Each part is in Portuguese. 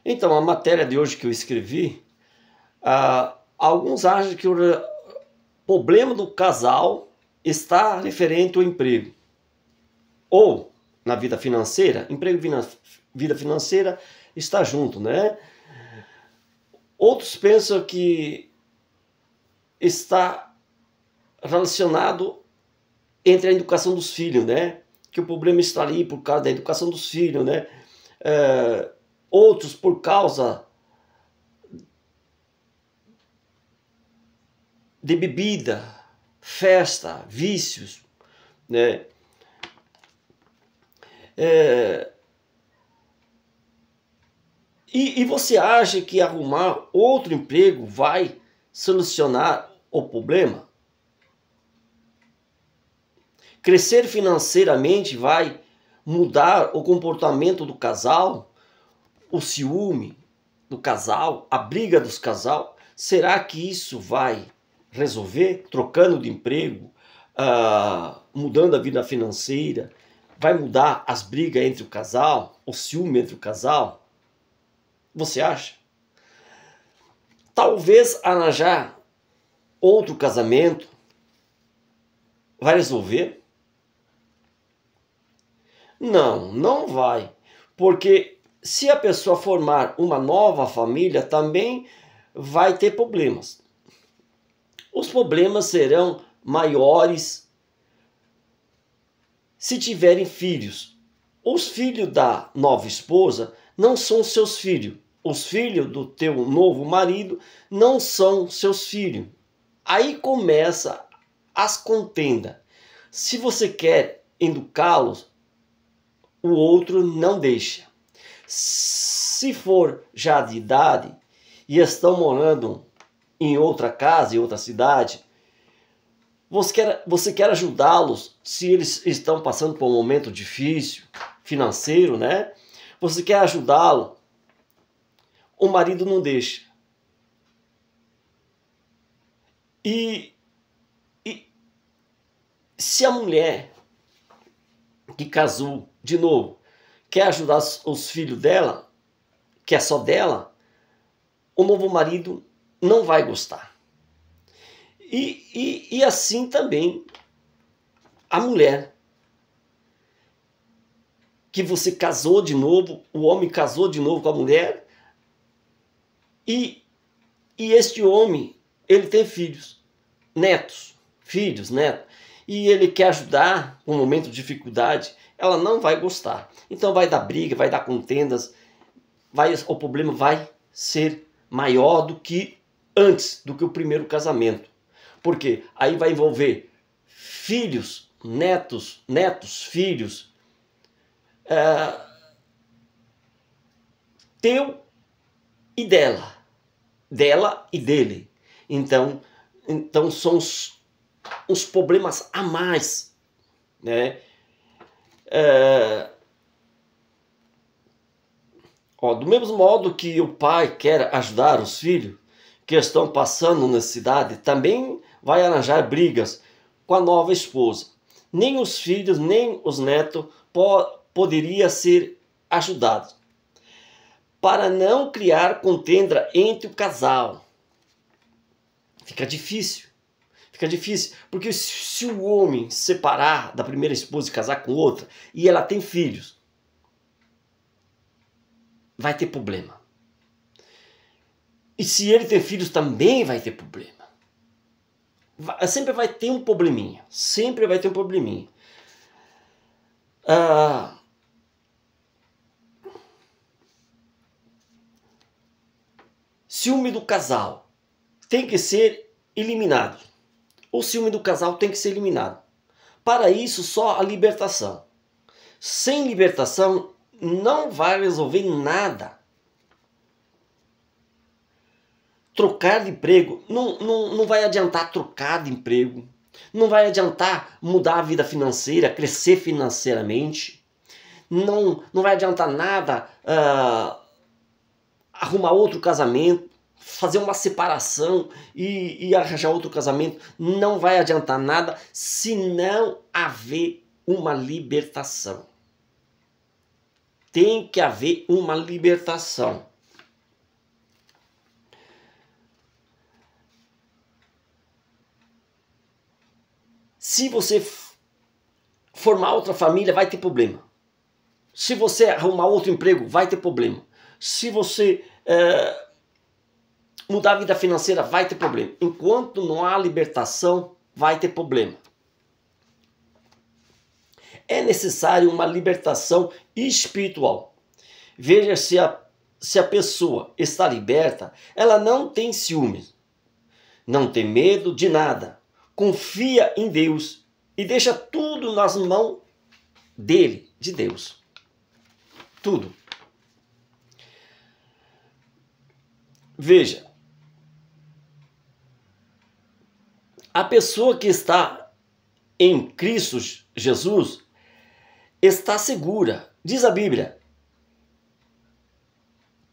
Então, a matéria de hoje que eu escrevi, alguns acham que o problema do casal está referente ao emprego. Ou na vida financeira, emprego e vida financeira está junto, né? Outros pensam que está relacionado entre a educação dos filhos, né? Que o problema está ali por causa da educação dos filhos, né? Outros por causa de bebida, festa, vícios, né? E você acha que arrumar outro emprego vai solucionar o problema? Crescer financeiramente vai mudar o comportamento do casal? O ciúme do casal? A briga dos casal? Será que isso vai resolver? Trocando de emprego, mudando a vida financeira? Vai mudar as brigas entre o casal? O ciúme entre o casal? Você acha? Talvez arranjar outro casamento vai resolver? Não, não vai. Porque se a pessoa formar uma nova família, também vai ter problemas. Os problemas serão maiores se tiverem filhos. Os filhos da nova esposa não são seus filhos. Os filhos do teu novo marido não são seus filhos. Aí começa as contendas. Se você quer educá-los, o outro não deixa. Se for já de idade e estão morando em outra casa, em outra cidade, você quer ajudá-los se eles estão passando por um momento difícil, financeiro, né? Você quer ajudá-lo, o marido não deixa. E se a mulher que casou de novo quer ajudar os filhos dela, que é só dela, o novo marido não vai gostar. E assim também a mulher que você casou de novo, o homem casou de novo com a mulher, e este homem, ele tem filhos, netos, e ele quer ajudar no momento de dificuldade, ela não vai gostar. Então vai dar briga, vai dar contendas, o problema vai ser maior do que antes, do que o primeiro casamento. Porque aí vai envolver filhos, netos, filhos, teu e dela e dele. Então são os problemas a mais, né? Do mesmo modo que o pai quer ajudar os filhos que estão passando necessidade, também vai arranjar brigas com a nova esposa. Nem os filhos, nem os netos poderiam ser ajudados. Para não criar contenda entre o casal. Fica difícil, porque se o homem separar da primeira esposa e casar com outra, e ela tem filhos, vai ter problema. E se ele tem filhos, também vai ter problema. Sempre vai ter um probleminha. Ciúme do casal tem que ser eliminado. O ciúme do casal tem que ser eliminado. Para isso, só a libertação. Sem libertação, não vai resolver nada. Trocar de emprego, não vai adiantar trocar de emprego. Não vai adiantar mudar a vida financeira, crescer financeiramente. Não vai adiantar nada arrumar outro casamento, fazer uma separação e arranjar outro casamento. Não vai adiantar nada se não haver uma libertação. Tem que haver uma libertação. Se você formar outra família, vai ter problema. Se você arrumar outro emprego, vai ter problema. Se você mudar a vida financeira, vai ter problema. Enquanto não há libertação, vai ter problema. É necessário uma libertação espiritual. Veja se a pessoa está liberta, ela não tem ciúmes, não tem medo de nada, confia em Deus e deixa tudo nas mãos dele, de Deus. Tudo. Veja, a pessoa que está em Cristo Jesus está segura. Diz a Bíblia: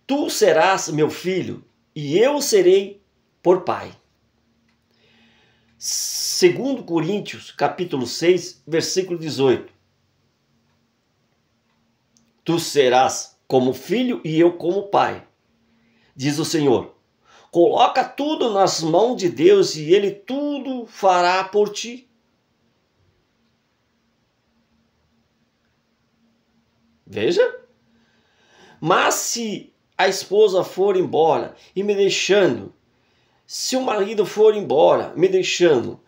tu serás meu filho e eu serei por pai. 2 Coríntios, capítulo 6, versículo 18. Tu serás como filho e eu como pai, diz o Senhor. Coloca tudo nas mãos de Deus e Ele tudo fará por ti. Veja. Mas se a esposa for embora e me deixando, se o marido for embora me deixando,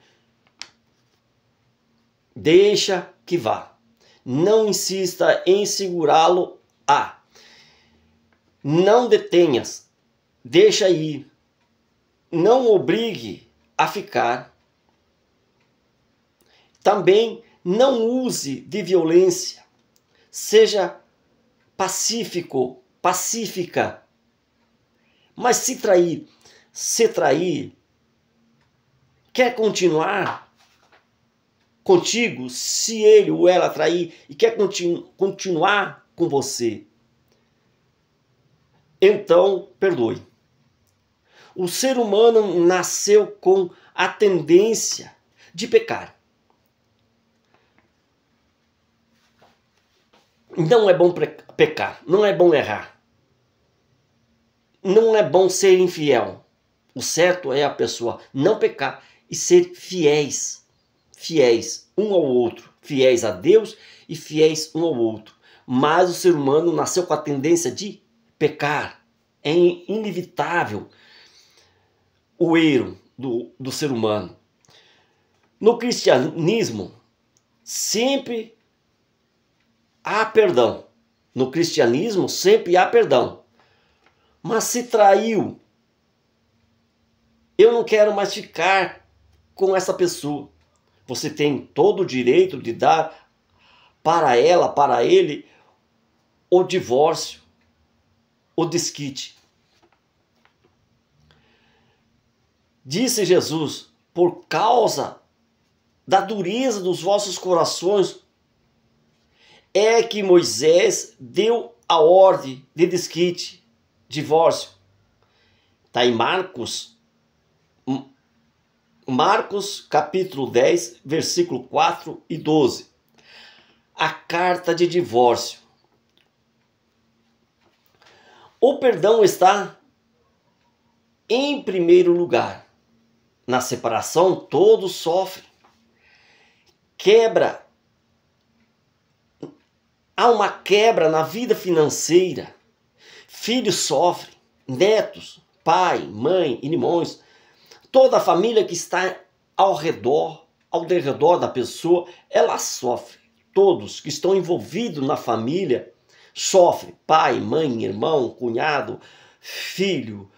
deixa que vá. Não insista em segurá-lo. Não detenhas. Deixa ir. Não obrigue a ficar. Também não use de violência. Seja pacífica. Mas se trair, quer continuar contigo, se ele ou ela trair e quer continuar com você, então perdoe. O ser humano nasceu com a tendência de pecar. Não é bom pecar, não é bom errar. Não é bom ser infiel. O certo é a pessoa não pecar e ser fiéis um ao outro, fiéis a Deus e fiéis um ao outro. Mas o ser humano nasceu com a tendência de pecar. É inevitável o erro do ser humano. No cristianismo, sempre há perdão. No cristianismo, sempre há perdão. Mas se traiu, eu não quero mais ficar com essa pessoa. Você tem todo o direito de dar para ela, para ele, o divórcio, o desquite. Disse Jesus: por causa da dureza dos vossos corações, é que Moisés deu a ordem de desquite, divórcio. Está em Marcos capítulo 10, versículo 4 e 12. A carta de divórcio. O perdão está em primeiro lugar. Na separação, todos sofrem. Há uma quebra na vida financeira. Filhos sofrem, netos, pai, mãe, irmãos. Toda a família que está ao derredor da pessoa, ela sofre. Todos que estão envolvidos na família sofrem. Pai, mãe, irmão, cunhado, filho,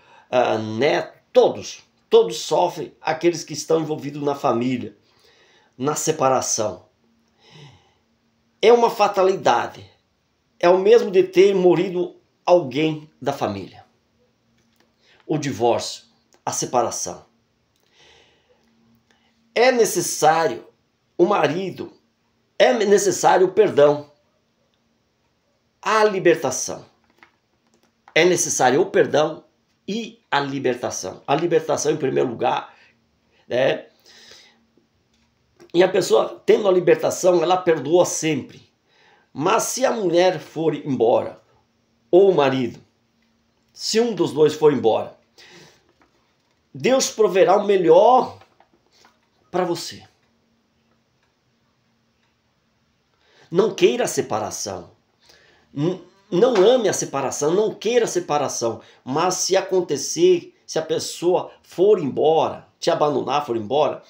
neto, todos sofrem, aqueles que estão envolvidos na família, na separação. É uma fatalidade. É o mesmo de ter morrido alguém da família. O divórcio, a separação. É necessário é necessário o perdão, a libertação. É necessário o perdão e a libertação. A libertação em primeiro lugar, né? E a pessoa, tendo a libertação, ela perdoa sempre. Mas se a mulher for embora, ou o marido, se um dos dois for embora, Deus proverá o melhor para você. Não queira a separação. Não ame a separação, não queira a separação. Mas se acontecer, se a pessoa for embora, te abandonar, for embora,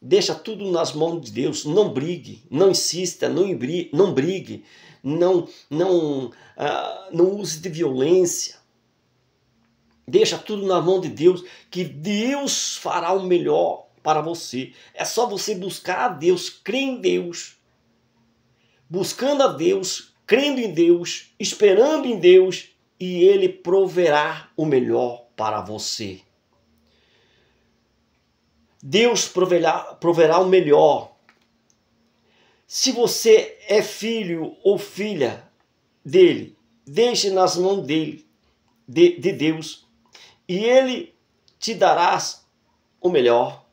deixa tudo nas mãos de Deus. Não brigue, não insista, não brigue, não use de violência. Deixa tudo na mão de Deus, que Deus fará o melhor para você. É só você buscar a Deus, crer em Deus. Buscando a Deus, crendo em Deus, esperando em Deus, e Ele proverá o melhor para você. Deus proverá o melhor. Se você é filho ou filha dele, deixe nas mãos dele, de Deus, e Ele te dará o melhor.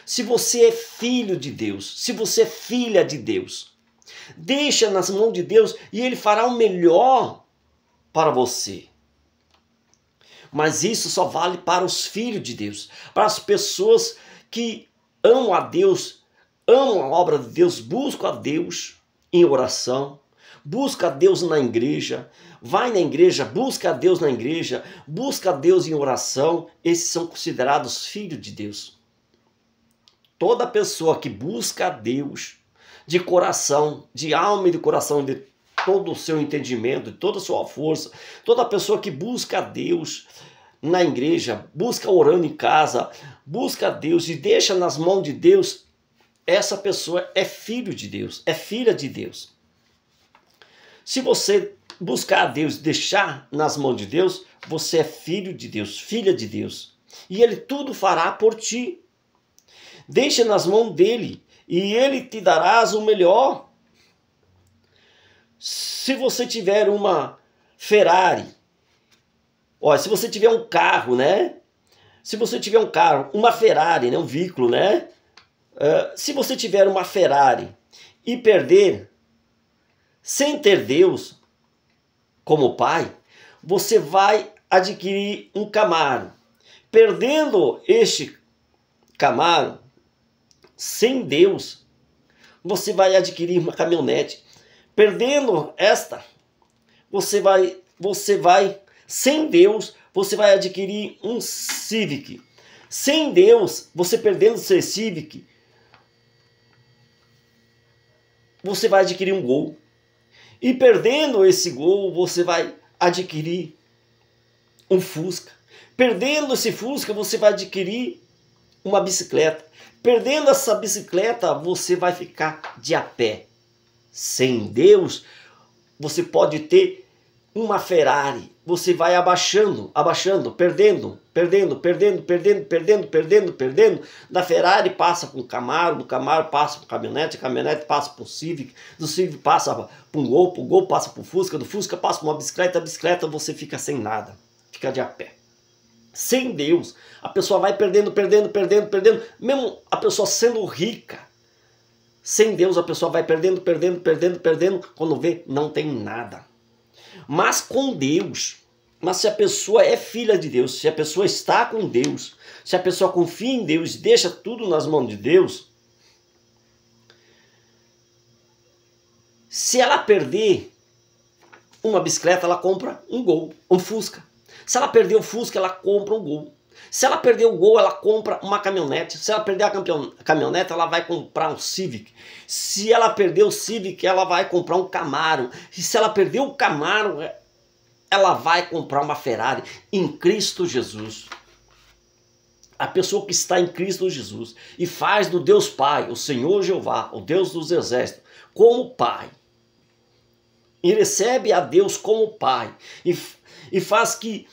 Se você é filho de Deus, se você é filha de Deus, deixa nas mãos de Deus e Ele fará o melhor para você. Mas isso só vale para os filhos de Deus, para as pessoas que amam a Deus, amam a obra de Deus, buscam a Deus em oração, busca a Deus na igreja, vai na igreja, busca a Deus na igreja, busca a Deus em oração. Esses são considerados filhos de Deus. Toda pessoa que busca a Deus de coração, de alma e de coração, de todo o seu entendimento, de toda a sua força, toda pessoa que busca a Deus na igreja, busca orando em casa, busca a Deus e deixa nas mãos de Deus, essa pessoa é filho de Deus, é filha de Deus. Se você buscar a Deus e deixar nas mãos de Deus, você é filho de Deus, filha de Deus. E Ele tudo fará por ti. Deixa nas mãos dele e Ele te dará o melhor. Se você tiver uma Ferrari, olha, se você tiver um carro, né? Se você tiver um carro, uma Ferrari, né? Um veículo, né? Se você tiver uma Ferrari e perder, sem ter Deus como pai, você vai adquirir um Camaro. Perdendo este Camaro, sem Deus, você vai adquirir uma caminhonete. Perdendo esta, você vai, sem Deus, você vai adquirir um Civic. Sem Deus, você perdendo o seu Civic, você vai adquirir um Gol. E perdendo esse Gol, você vai adquirir um Fusca. Perdendo esse Fusca, você vai adquirir uma bicicleta. Perdendo essa bicicleta, você vai ficar de a pé. Sem Deus, você pode ter uma Ferrari. Você vai abaixando, perdendo. Da Ferrari passa para um Camaro, do Camaro passa para um caminhonete, a caminhonete passa para um Civic, do Civic passa para um Gol, Gol passa para o Fusca, do Fusca passa para uma bicicleta, a bicicleta você fica sem nada, fica de a pé. Sem Deus, a pessoa vai perdendo, mesmo a pessoa sendo rica. Sem Deus a pessoa vai perdendo, quando vê, não tem nada. Mas com Deus, mas se a pessoa é filha de Deus, se a pessoa está com Deus, se a pessoa confia em Deus e deixa tudo nas mãos de Deus, se ela perder uma bicicleta, ela compra um Gol, um Fusca. Se ela perder o Fusca, ela compra um Gol. Se ela perder o Gol, ela compra uma caminhonete. Se ela perder a caminhonete, ela vai comprar um Civic. Se ela perder o Civic, ela vai comprar um Camaro. E se ela perder o Camaro, ela vai comprar uma Ferrari em Cristo Jesus. A pessoa que está em Cristo Jesus e faz do Deus Pai, o Senhor Jeová, o Deus dos exércitos, como Pai. E recebe a Deus como Pai. E faz que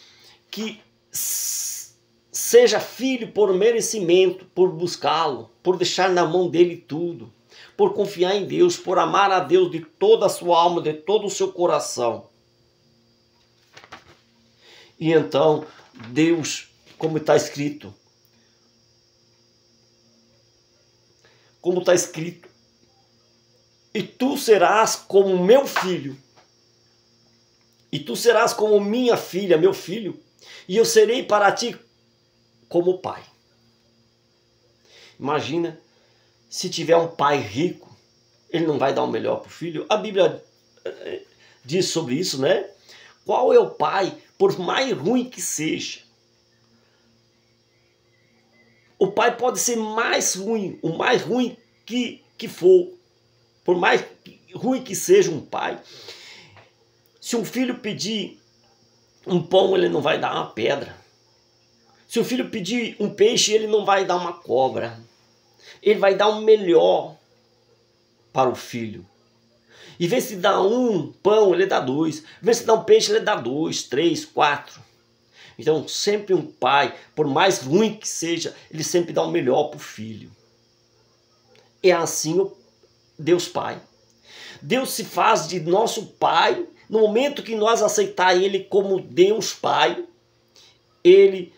seja filho por merecimento, por buscá-lo, por deixar na mão dele tudo, por confiar em Deus, por amar a Deus de toda a sua alma, de todo o seu coração. E então, Deus, como está escrito, e tu serás como meu filho, e tu serás como minha filha, meu filho, e eu serei para ti como pai. Imagina se tiver um pai rico, ele não vai dar o melhor para o filho? A Bíblia diz sobre isso, né? Qual é o pai, por mais ruim que seja? O pai pode ser mais ruim, o mais ruim que for, por mais ruim que seja um pai. Se um filho pedir um pão, ele não vai dar uma pedra. Se o filho pedir um peixe, ele não vai dar uma cobra. Ele vai dar o melhor para o filho. Em vez de dar um pão, ele dá dois. Em vez de dar um peixe, ele dá 2, 3, 4. Então, sempre um pai, por mais ruim que seja, ele sempre dá o melhor para o filho. É assim o Deus Pai. Deus se faz de nosso Pai. No momento que nós aceitar Ele como Deus Pai, Ele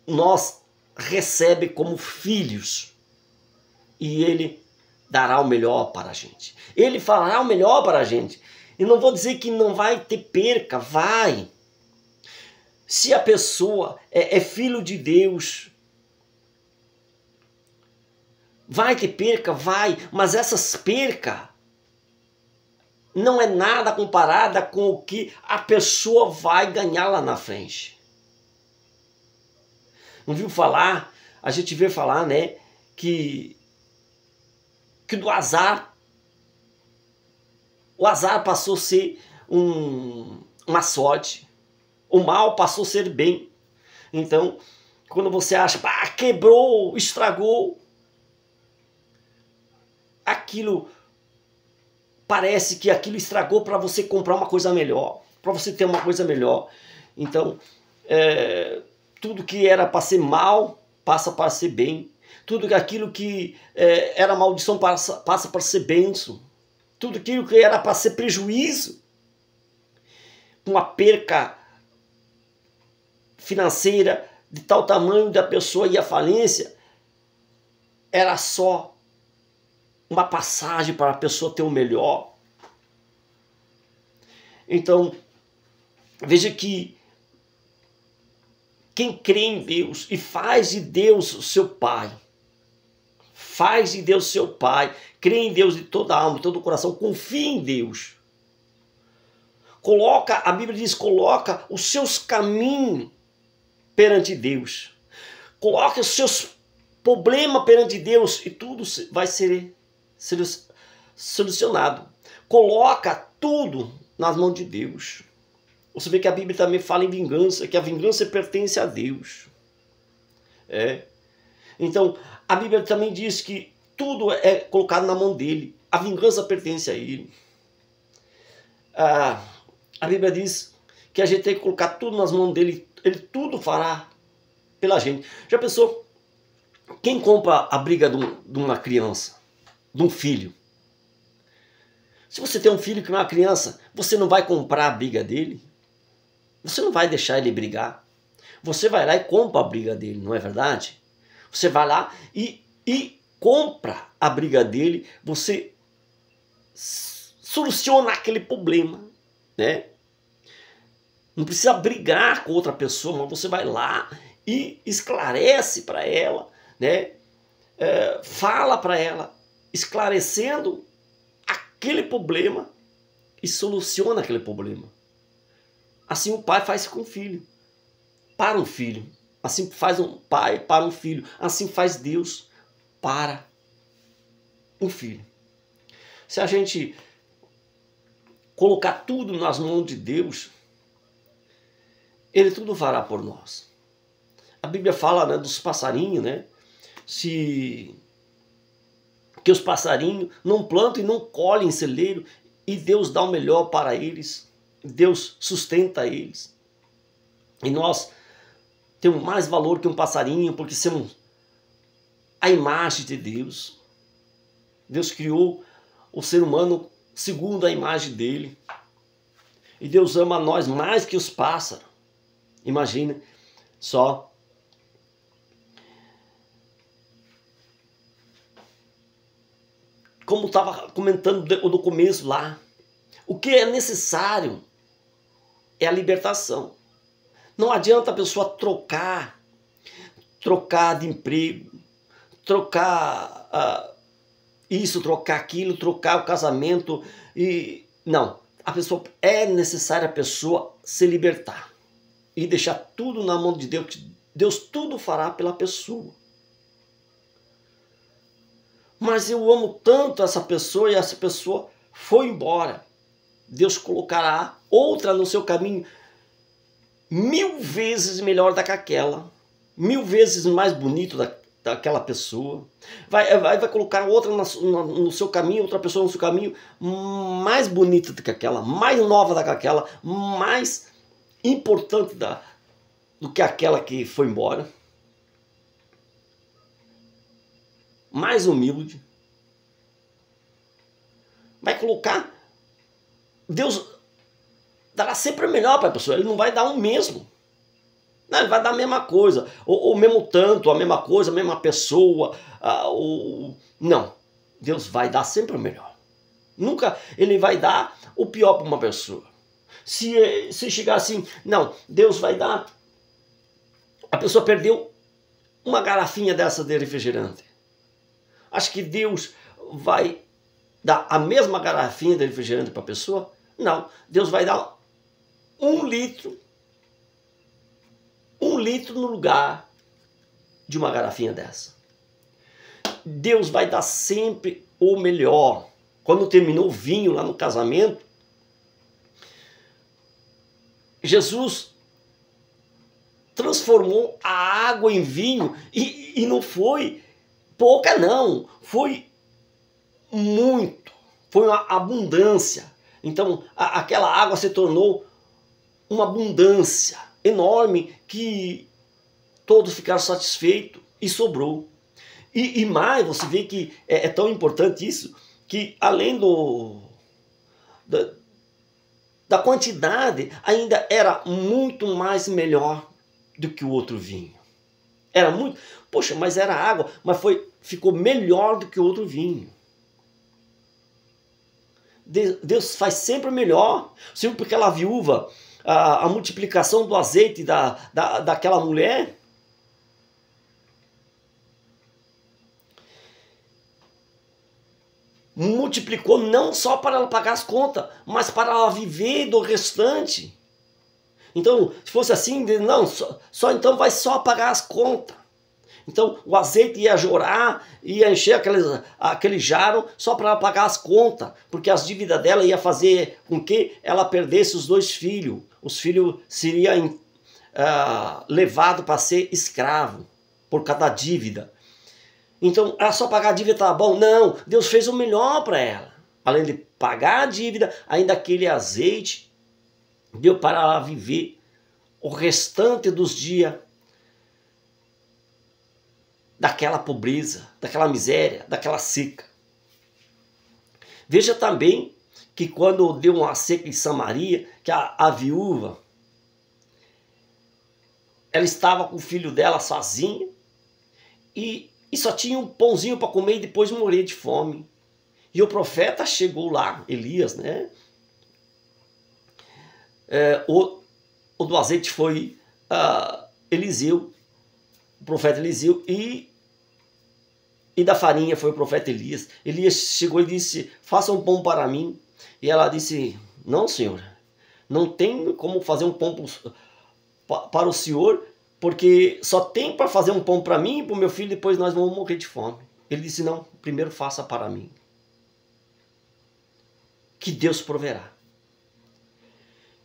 nos recebe como filhos. E Ele dará o melhor para a gente. Ele fará o melhor para a gente. E não vou dizer que não vai ter perca, vai. Se a pessoa é filho de Deus, vai ter perca, vai. Mas essas percas não é nada comparada com o que a pessoa vai ganhar lá na frente. Não viu falar? A gente vê falar, né, que do azar, o azar passou a ser uma sorte, o mal passou a ser bem. Então, quando você acha, quebrou, estragou, aquilo parece que aquilo estragou para você comprar uma coisa melhor, para você ter uma coisa melhor. Então, tudo que era para ser mal passa para ser bem. Tudo aquilo que era maldição passa para ser bênção. Tudo aquilo que era para ser prejuízo, uma perca financeira de tal tamanho da pessoa ir à falência, era só uma passagem para a pessoa ter o melhor. Então, veja que quem crê em Deus e faz de Deus o seu Pai, faz de Deus seu Pai, crê em Deus de toda a alma, de todo o coração, confia em Deus. A Bíblia diz, coloca os seus caminhos perante Deus. Coloca os seus problemas perante Deus e tudo vai ser solucionado. Coloca tudo nas mãos de Deus. Você vê que a Bíblia também fala em vingança, que a vingança pertence a Deus. Então, a Bíblia também diz que tudo é colocado na mão dele. A vingança pertence a ele. A Bíblia diz que a gente tem que colocar tudo nas mãos dele. Ele tudo fará pela gente. Já pensou? Quem compra a briga de uma criança? De um filho? Se você tem um filho que é uma criança, você não vai comprar a briga dele? Você não vai deixar ele brigar? Você vai lá e compra a briga dele, não é verdade? Você vai lá e compra a briga dele, você soluciona aquele problema, né? Não precisa brigar com outra pessoa, mas você vai lá e esclarece para ela, né? Fala para ela, esclarecendo aquele problema e soluciona aquele problema. Assim o pai faz com o filho, para um filho. Assim faz um pai para um filho. Assim faz Deus para um filho. Se a gente colocar tudo nas mãos de Deus, Ele tudo fará por nós. A Bíblia fala, né, dos passarinhos, né? Que os passarinhos não plantam e não colhem em celeiro, e Deus dá o melhor para eles. Deus sustenta eles. E nós temos mais valor que um passarinho, porque somos a imagem de Deus. Deus criou o ser humano segundo a imagem dele. E Deus ama nós mais que os pássaros. Imagina só. Como estava comentando no começo lá, o que é necessário é a libertação. Não adianta a pessoa trocar de emprego, trocar isso, trocar aquilo, trocar o casamento. E não, a pessoa é necessário a pessoa se libertar e deixar tudo na mão de Deus, que Deus tudo fará pela pessoa. Mas eu amo tanto essa pessoa e essa pessoa foi embora. Deus colocará outra no seu caminho 1000 vezes melhor do que aquela, 1000 vezes mais bonito daquela pessoa. Vai colocar outra no seu caminho, outra pessoa no seu caminho mais bonita do que aquela, mais nova do que aquela, mais importante do que aquela que foi embora, mais humilde. Vai colocar, Deus dará sempre o melhor para a pessoa, ele não vai dar o mesmo. Não, ele vai dar a mesma coisa, ou mesmo tanto, a mesma coisa, a mesma pessoa. Não, Deus vai dar sempre o melhor. Nunca ele vai dar o pior para uma pessoa. Se chegar assim, não, Deus vai dar, a pessoa perdeu uma garrafinha dessa de refrigerante. Acho que Deus vai dar a mesma garrafinha de refrigerante para a pessoa? Não, Deus vai dar 1 litro. 1 litro no lugar de uma garrafinha dessa. Deus vai dar sempre o melhor. Quando terminou o vinho lá no casamento, Jesus transformou a água em vinho e não foi pouca não, foi muito, foi uma abundância. Então aquela água se tornou uma abundância enorme que todos ficaram satisfeitos e sobrou. E mais, você vê que é tão importante isso, que além da quantidade, ainda era muito mais melhor do que o outro vinho. Era muito, poxa, mas era água, mas ficou melhor do que o outro vinho. Deus faz sempre melhor. Sempre porque aquela viúva, a multiplicação do azeite daquela mulher, multiplicou não só para ela pagar as contas, mas para ela viver do restante. Então, se fosse assim, não, só então vai só pagar as contas. Então, o azeite ia jorrar, ia encher aquele jarro só para ela pagar as contas, porque as dívidas dela ia fazer com que ela perdesse os 2 filhos. Os filhos seriam levados para ser escravo por causa da dívida. Então, ela só pagar a dívida estava bom? Não, Deus fez o melhor para ela. Além de pagar a dívida, ainda aquele azeite deu para ela viver o restante dos dias daquela pobreza, daquela miséria, daquela seca. Veja também que quando deu uma seca em Samaria, que a viúva, ela estava com o filho dela sozinha e só tinha um pãozinho para comer e depois morrer de fome. E o profeta chegou lá, Elias, né? O do azeite foi Eliseu, o profeta Eliseu, e da farinha foi o profeta Elias. Elias chegou e disse, faça um pão para mim. E ela disse, não, senhor, não tem como fazer um pão para o senhor, porque só tem para fazer um pão para mim e para o meu filho, depois nós vamos morrer de fome. Ele disse, não, primeiro faça para mim, que Deus proverá.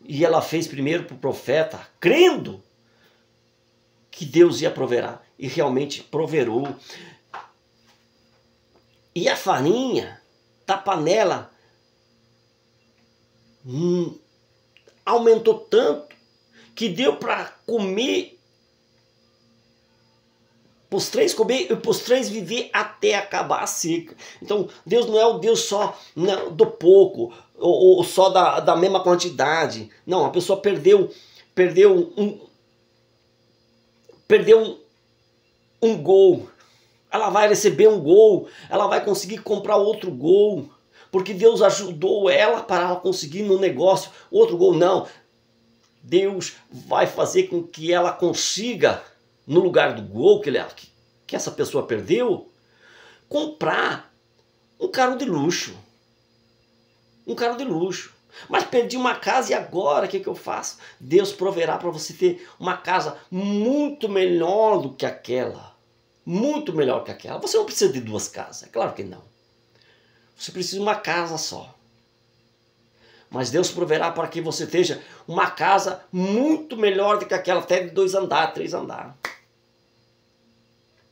E ela fez primeiro para o profeta, crendo que Deus ia proverá. E realmente proverou. E a farinha da panela aumentou tanto que deu para comer, para os 3 comer e para os 3 viver até acabar a seca. Então Deus não é o Deus só do pouco, ou só da mesma quantidade. Não, a pessoa perdeu um gol. Ela vai receber um gol, ela vai conseguir comprar outro gol, porque Deus ajudou ela para ela conseguir no negócio outro gol. Não, Deus vai fazer com que ela consiga, no lugar do gol que essa pessoa perdeu, comprar um carro de luxo. Um carro de luxo. Mas perdi uma casa e agora o que eu faço? Deus proverá para você ter uma casa muito melhor do que aquela. Muito melhor que aquela. Você não precisa de 2 casas, é claro que não. Você precisa de uma casa só. Mas Deus proverá para que você tenha uma casa muito melhor do que aquela, até de 2 andares, 3 andares.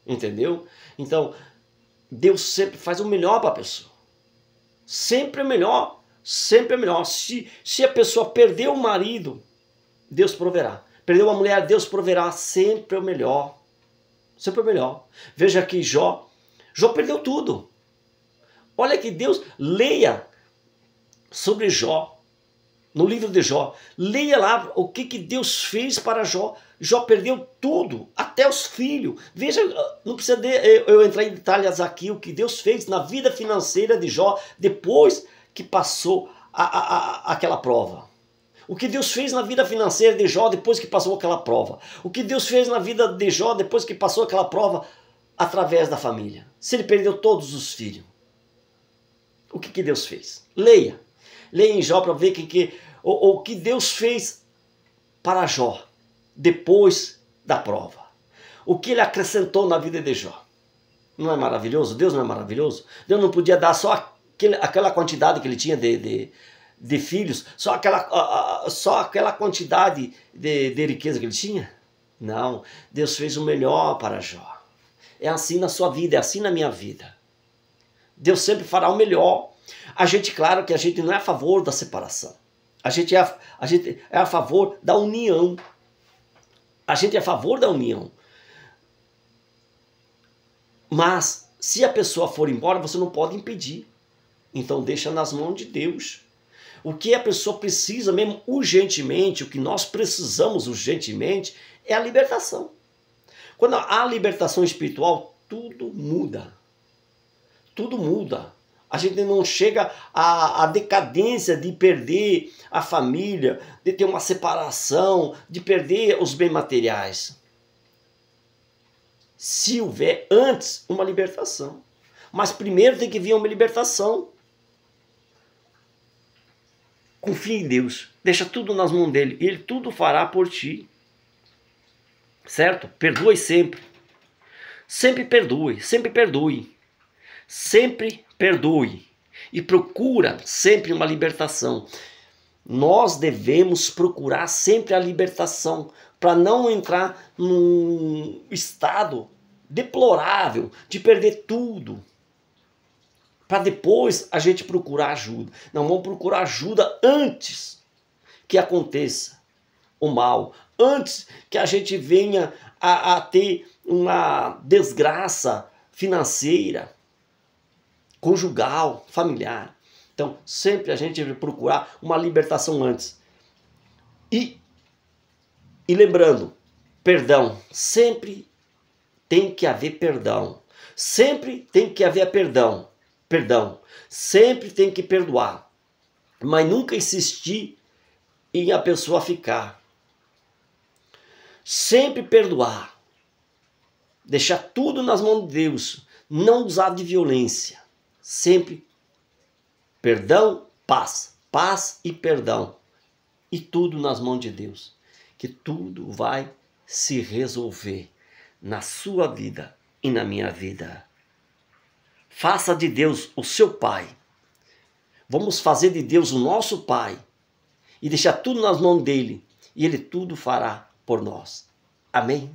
Entendeu? Então, Deus sempre faz o melhor para a pessoa. Sempre é melhor. Sempre é melhor. Se a pessoa perdeu o marido, Deus proverá. Perdeu uma mulher, Deus proverá. Sempre é o melhor. Sempre é o melhor. Veja aqui Jó. Jó perdeu tudo. Olha que Deus, leia sobre Jó. No livro de Jó. Leia lá o que Deus fez para Jó. Jó perdeu tudo, até os filhos. Veja, não precisa eu entrar em detalhes aqui, o que Deus fez na vida financeira de Jó, depois que passou aquela prova. O que Deus fez na vida financeira de Jó depois que passou aquela prova. O que Deus fez na vida de Jó depois que passou aquela prova através da família. Se ele perdeu todos os filhos. O que Deus fez? Leia. Leia em Jó para ver o que Deus fez para Jó depois da prova. O que ele acrescentou na vida de Jó. Não é maravilhoso? Deus não é maravilhoso? Deus não podia dar só aquela quantidade que ele tinha de filhos, só aquela quantidade de riqueza que ele tinha? Não, Deus fez o melhor para Jó. É assim na sua vida, é assim na minha vida. Deus sempre fará o melhor. A gente, claro que a gente não é a favor da separação. A gente é a favor da união. A gente é a favor da união. Mas, se a pessoa for embora, você não pode impedir. Então deixa nas mãos de Deus. O que a pessoa precisa mesmo urgentemente, o que nós precisamos urgentemente, é a libertação. Quando há libertação espiritual, tudo muda. Tudo muda. A gente não chega à decadência de perder a família, de ter uma separação, de perder os bens materiais. Se houver antes uma libertação. Mas primeiro tem que vir uma libertação. Confie em Deus. Deixa tudo nas mãos dele. Ele tudo fará por ti. Certo? Perdoe sempre. Sempre perdoe. Sempre perdoe. Sempre perdoe. E procura sempre uma libertação. Nós devemos procurar sempre a libertação. Para não entrar num estado deplorável de perder tudo. Para depois a gente procurar ajuda. Não, vamos procurar ajuda antes que aconteça o mal. Antes que a gente venha a ter uma desgraça financeira, conjugal, familiar. Então, sempre a gente deve procurar uma libertação antes. E lembrando, perdão. Sempre tem que haver perdão. Sempre tem que haver perdão. Perdão. Sempre tem que perdoar. Mas nunca insistir em a pessoa ficar. Sempre perdoar. Deixar tudo nas mãos de Deus. Não usar de violência. Sempre perdão, paz. Paz e perdão. E tudo nas mãos de Deus. Que tudo vai se resolver na sua vida e na minha vida. Faça de Deus o seu Pai. Vamos fazer de Deus o nosso Pai. E deixar tudo nas mãos dele. E ele tudo fará por nós. Amém?